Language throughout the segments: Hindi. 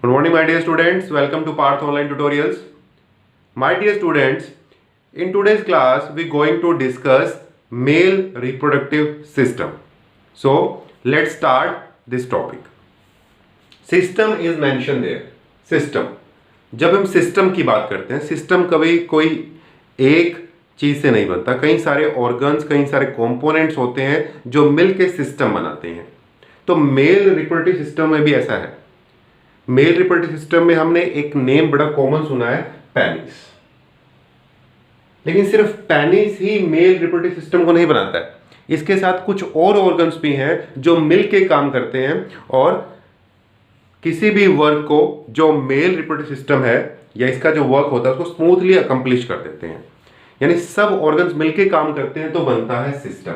Good morning, my dear students. Welcome to Parth Online Tutorials. My dear students, in today's class, we're going to discuss male reproductive system. So, let's start this topic. System is mentioned there. System. जब हम सिस्टम की बात करते हैं, सिस्टम कभी कोई एक चीज से नहीं बनता, कई सारे ऑर्गन्स, कई सारे कंपोनेंट्स होते हैं जो मिलके सिस्टम बनाते हैं. तो मेल रिप्रोडक्टिव सिस्टम में भी ऐसा है. मेल रिप्रोडक्टिव सिस्टम में हमने एक नेम बड़ा कॉमन सुना है, पेनिस. लेकिन सिर्फ पेनिस ही मेल रिप्रोडक्टिव सिस्टम को नहीं बनाता है. इसके साथ कुछ और ऑर्गन्स भी हैं जो मिलके काम करते हैं और किसी भी वर्क को जो मेल रिप्रोडक्टिव सिस्टम है या इसका जो वर्क होता है उसको स्मूथली अकम्प्लिश कर देते हैं. यानी सब ऑर्गन्स मिलके काम करते हैं तो बनता है सिस्टम,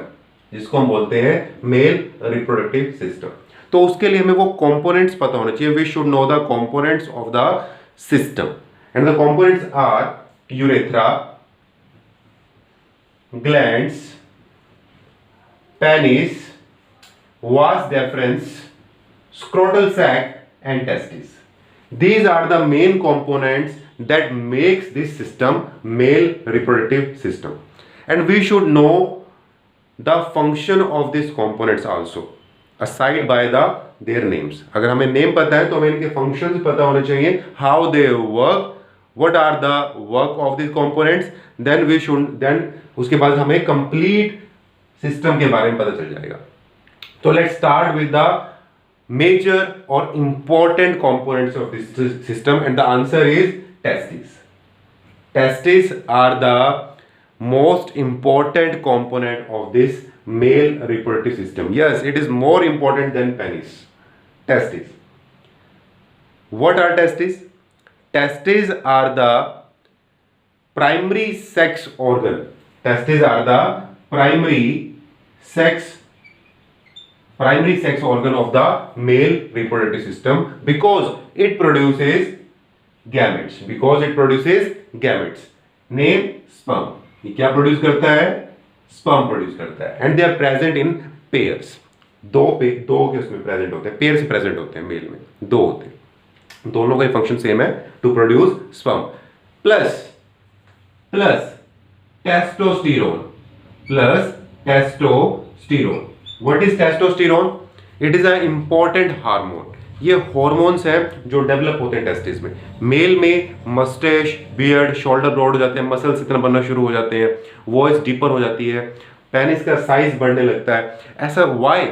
जिसको हम बोलते हैं मेल रिप्रोडक्टिव सिस्टम. तो उसके लिए हमें वो कंपोनेंट्स पता होना चाहिए. We should know the components of the system and the components are urethra, glands, penis, vas deferens, scrotal sac and testes. These are the main components that makes this system male reproductive system, and we should know the function of these components also aside by their names. अगर हमें नेम पता है तो हमें इनके फंक्शंस पता होने चाहिए, how they work, what are the work of these components, then उसके बाद हमें complete system के बारे में पता चल जाएगा. तो let's start with the major or important components of this system, and the answer is testes. Testes are the most important component of this male reproductive system. Yes, it is more important than penis. Testes. What are testes? Testes are the primary sex organ. Testes are the primary sex organ of the male reproductive system because it produces gametes. Name sperm. ये क्या प्रोड्यूस करता है? स्पर्म प्रोड्यूस करता है. And they are present in pairs. दो के उसमें प्रेजेंट होते हैं, पेयर से प्रेजेंट होते हैं. मेल में दो होते हैं. दोनों का ही फंक्शन सेम है, to produce sperm. Plus testosterone. What is testosterone? It is an important hormone. ये हॉर्मोन्स हैं जो डेवलप होते हैं टेस्टिस में. मेल में मस्टैश, बियर्ड, शोल्डर ब्रॉड हो जाते हैं, मसल्स इतना बनना शुरू हो जाते हैं, वॉइस डीपर हो जाती है, पेनिस का साइज बढ़ने लगता है. ऐसा व्हाई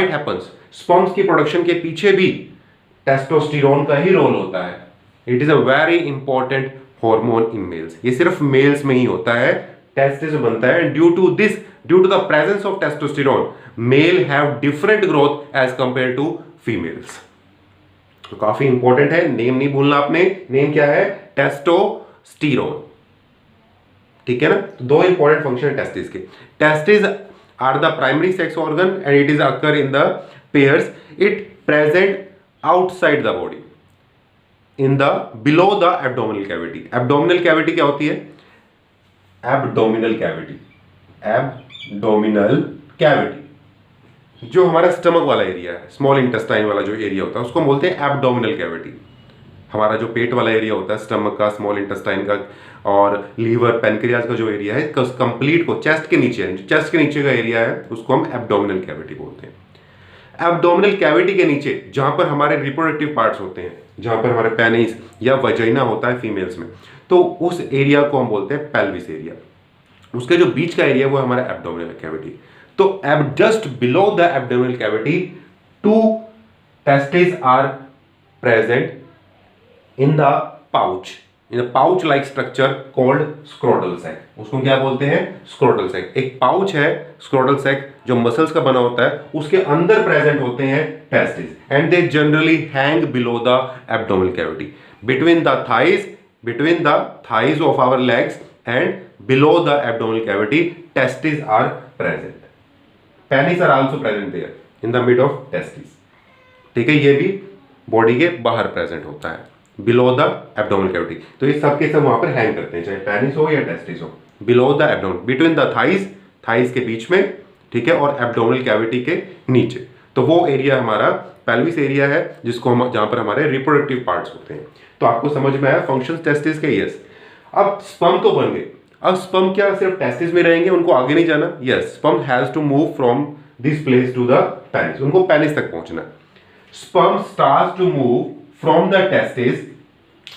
इट हैपेंस? स्पर्म्स की प्रोडक्शन के पीछे भी टेस्टोस्टेरोन का ही रोल होता है. It is a very important hormone in males. ये सिर्फ मेल्स में ही होता है, टेस्टिस में बनता है. Due to the presence of testosterone, male have different growth as compared to females. तो काफी इंपॉर्टेंट है. नेम नहीं भूलना आपने. नेम क्या है? टेस्टोस्टेरोन. ठीक है ना? तो दो इंपॉर्टेंट फंक्शन है टेस्टिस के. Testis are the primary sex organ and it is occur in the pairs. It present outside the body in the below the abdominal cavity. Abdominal cavity क्या होती है? एब्डोमिनल कैविटी जो हमारा स्टमक वाला एरिया है, स्मॉल इंटेस्टाइन वाला जो एरिया होता है उसको बोलते हैं एब्डोमिनल कैविटी. हमारा जो पेट वाला एरिया होता है, स्टमक का, स्मॉल इंटेस्टाइन का और लीवर, पैनक्रियाज का जो एरिया है, कंप्लीट को चेस्ट के नीचे का एरिया है, उसको हम एब्डोमिनल कैविटी बोलते हैं. एब्डोमिनल कैविटी के नीचे जहां पर हमारे रिप्रोडक्टिव पार्ट्स होते हैं, जहां पर हमारे पेनिस या वजाइना होता है फीमेल्स में, तो उस एरिया को हम बोलते हैं पेल्विस एरिया. उसके जो बीच का एरिया वो हमारा एब्डोमिनल कैविटी. तो just below the abdominal cavity two testis are present in the pouch like structure called scrotal sac. उसको क्या बोलते हैं? Scrotal sac. एक पाउच है स्क्रोटल सैक जो मसल्स का बना होता है, उसके अंदर प्रेजेंट होते हैं testis and they generally hang below the abdominal cavity between the thighs of our legs and below the abdominal cavity testes are present. Penis are also present there in the mid of testes. ठीक है, ये भी बॉडी के बाहर प्रेजेंट होता है बिलो द एब्डोमिनल कैविटी. तो ये सब के सब वहां पर हैंग करते हैं, चाहे पेनिस हो या टेस्टिस हो. Below the abdominal, between the thighs के बीच में, ठीक है, और एब्डोमिनल कैविटी के नीचे. तो वो एरिया हमारा पेल्विस एरिया है, जिसको हम जहां पर हमारे रिप्रोडक्टिव पार्ट्स होते हैं। तो आपको समझ में आया फंक्शंस टेस्टिस के? यस। अब स्पर्म तो बन गए, अब स्पर्म क्या सिर्फ टेस्टिस में रहेंगे, उनको आगे नहीं जाना? Yes, sperm has to move from this place to the penis, उनको पेनिस तक पहुंचना। Sperm starts to move from the testis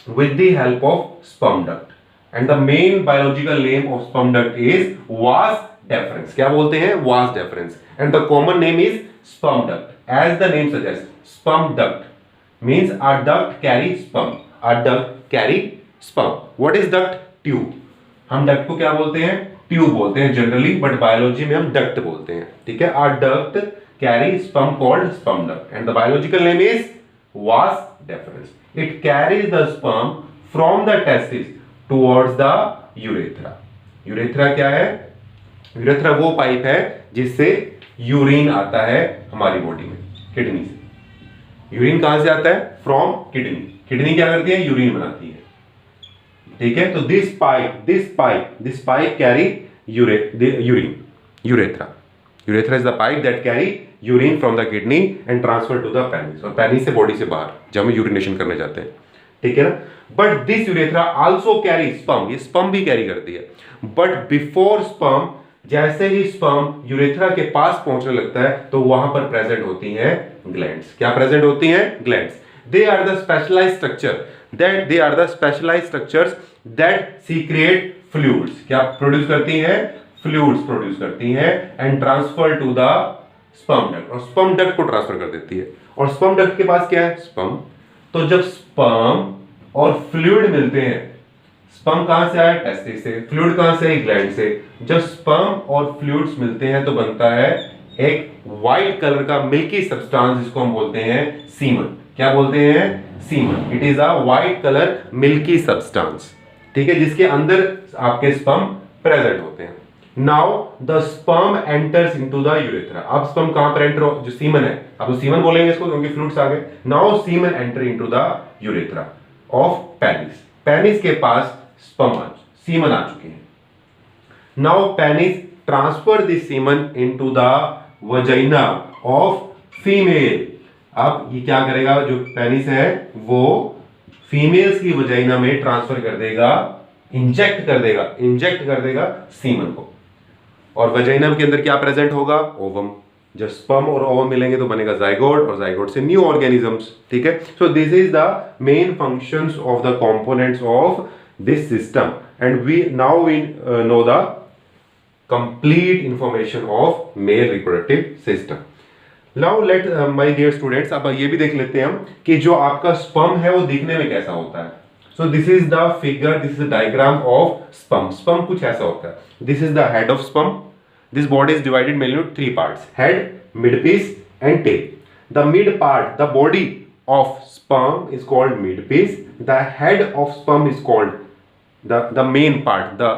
with the help of sperm duct, and the main biological name of sperm duct is vas deferens. क्या बोलते हैं? vas deferens, and the common name is sperm duct. As the name suggests, sperm duct means a duct carry sperm. A duct carry sperm. What is duct? Tube. हम duct को क्या बोलते हैं? ट्यूब बोलते हैं जनरली, बट बायोलॉजी में हम duct बोलते हैं, ठीक है? A duct carry sperm called sperm duct, and the biological name is vas deferens. It carries the sperm from the testis towards the urethra. Urethra क्या है? Urethra वो पाइप है जिससे यूरिन आता है हमारी बॉडी में, किडनी से। यूरिन कहां से आता है? From kidney. किडनी क्या करती है? यूरिन बनाती है, ठीक है? तो this pipe carry urine, urethra. Urethra is the pipe that carry urine from the kidney and transfer to the penis, और penis से बॉडी से बाहर जब हम यूरिनेशन करने जाते हैं, ठीक है ना? But this urethra also carry sperm, ये स्पर्म भी कैरी करती है। बट बिफोर स्पर्म, जैसे ही स्पर्म यूरेथ्रा के पास पहुंचने लगता है तो वहां पर प्रेजेंट होती हैं ग्लैंड्स। क्या प्रेजेंट होती हैं? Glands. They are the specialized structures that secrete fluids. क्या प्रोड्यूस करती हैं? फ्लूइड्स प्रोड्यूस करती हैं and transfer to the sperm duct, और स्पर्म डक्ट को ट्रांसफर कर देती है। और स्पर्म डक्ट के पास क्या है? स्पर्म। तो जब स्पर्म और फ्लूइड मिलते हैं, स्पर्म कहां से आया? टेस्टिस से। फ्लूइड कहां से? ग्लैंड से। जब स्पर्म और फ्लूइड्स मिलते हैं तो बनता है एक व्हाइट कलर का मिल्की सब्सटेंस, जिसको हम बोलते हैं सीमन। क्या बोलते हैं? Semen. It is a white colour milky substance, ठीक है, जिसके अंदर आपके स्पर्म प्रेजेंट होते हैं। Now the sperm enters into the urethra. अब स्पर्म कहां पर एंटर, जो सीमन है, अब तो सीमन बोलेंगे इसको क्योंकि फ्लूइड्स आ गए। Now semen enter into the urethra of penis. Penis के पास सीमन आ चुके हैं। Now penis transfer this semen into the vagina of female. अब ये क्या करेगा? जो पेनिस है वो फीमेल्स की वजाइना में ट्रांसफर कर देगा, इंजेक्ट कर देगा सीमन को। और वजाइना के अंदर क्या प्रेजेंट होगा? ओवम। जब स्पर्म और ओवम मिलेंगे तो बनेगा जाइगोट, और जाइगोट से न्यू ऑर्गेनिजम्स, ठीक है? So this is the main functions of the components of this system, and we know the complete information of male reproductive system. Now let my dear students, अब ये भी देख लेते हैं हम कि जो आपका स्पर्म है वो दिखने में कैसा होता है। So this is the figure, this is the diagram of sperm. Sperm कुछ ऐसा होता है. This is the head of sperm. This body is divided mainly into three parts: head, midpiece, and tail. The mid part, the body of sperm is called midpiece. The head of sperm is called the main part, the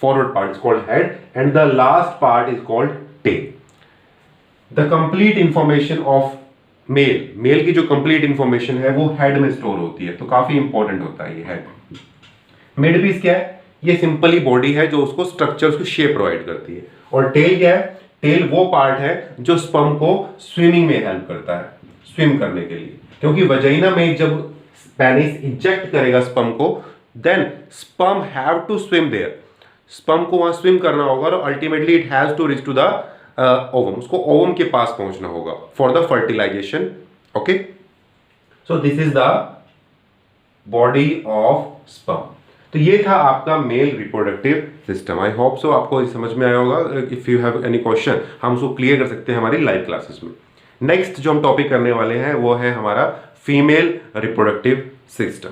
forward part is called head, and the last part is called tail. The complete information of male की जो कंप्लीट इंफॉर्मेशन है वो हेड में स्टोर होती है, तो काफी इंपॉर्टेंट होता है ये हेड। मिड पीस क्या है? ये सिंपली बॉडी है जो उसको स्ट्रक्चर, उसको शेप प्रोवाइड करती है। और टेल क्या है? टेल वो पार्ट है जो स्पर्म को स्विमिंग में हेल्प करता है, स्विम करने के लिए। क्योंकि वजाइना में जब पेनिस इंजेक्ट करेगा स्पर्म को, then sperm have to swim there. Sperm को वहां स्विम करना होगा और ultimately it has to reach to the ovum, उसको ओवम के पास पहुंचना होगा for the fertilization. Okay, so this is the body of sperm. तो ये था आपका male reproductive system. I hope so आपको समझ में आया होगा। If you have any question हम उसको क्लियर कर सकते हैं हमारी लाइव क्लासेस में। नेक्स्ट जो हम टॉपिक करने वाले हैं वो है हमारा फीमेल रिप्रोडक्टिव सिस्टम।